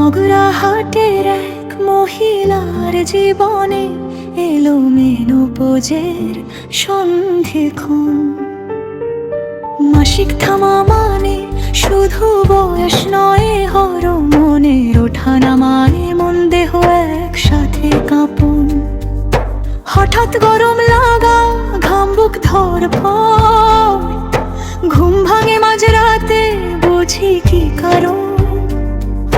মগরাহাটের এক মহিলার জীবনে এলোমেলো পোজের সন্ধিক্ষণ। মাসিক থামা মানে শুধু বয়স নয়, হরমোনের ওঠানামায় মন দেহ একসাথে কাঁপন। হঠাৎ গরম লাগা, ঘাম বুক ধড়ফড়, ঘুম ভাঙে মাঝরাতে, বুঝি কি কারণ।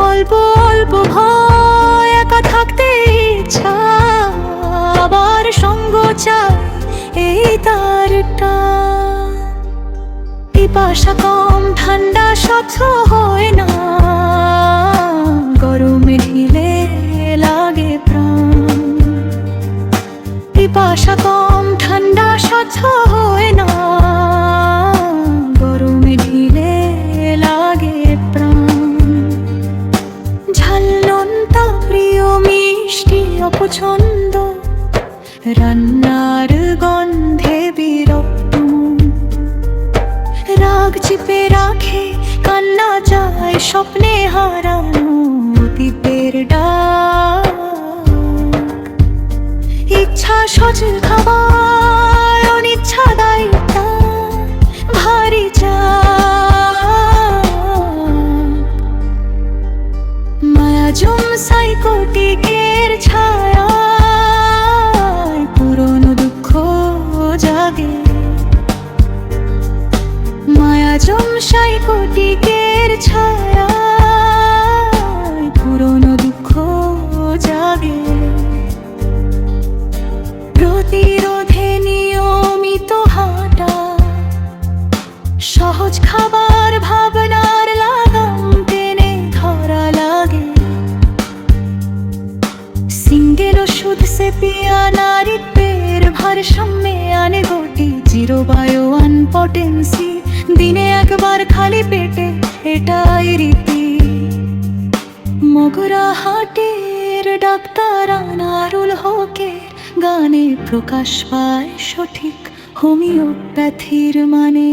অল্প অল্প ভয়, একা থাকতে ইচ্ছা, আবার সঙ্গ চাই এই তারটা। পিপাসা কম, ঠান্ডা স্বচ্ছ হয় না, গরমে ঢিলে লাগে প্রাণ। পিপাসা কম, ঠান্ডা স্বচ্ছ হয় না, গরমে ঢিলে লাগে প্রাণ। ঝাল নোনতা প্রিয়, মিষ্টি অপছন্দ, রান্নার গন্ধে বিরক্ত। রাগ চিপে রাখে, কান্না যায়, স্বপ্নে হারানো দ্বীপের ডাক। ইচ্ছা সজল খাবার, অনিচ্ছা দায়িত্ব ভারী চাপ। মায়াজুম সাইকোটিকের ছায়ায় পুরনো দুঃখ জাগে। মায়াজুম সাইকোটিকের ছায়ায় পুরনো দুঃখ জাগে। প্রতিরোধে নিয়মিত হাঁটা, সহজ খাবার, ভাবনার লাগাম টেনে ধরা লাগে। সিঙ্গেল ওষুধ সে পিয়া নারীত্বের ভারসাম্যে আনে গতি। জিরো বায়ো ওয়ান পটেন্সি, দিনে একবার খালি পেটে, এটাই রীতি। মগরাহাটের ডাক্তার আনারুল হকের গানে প্রকাশ পায় সঠিক হোমিওপ্যাথির মানে।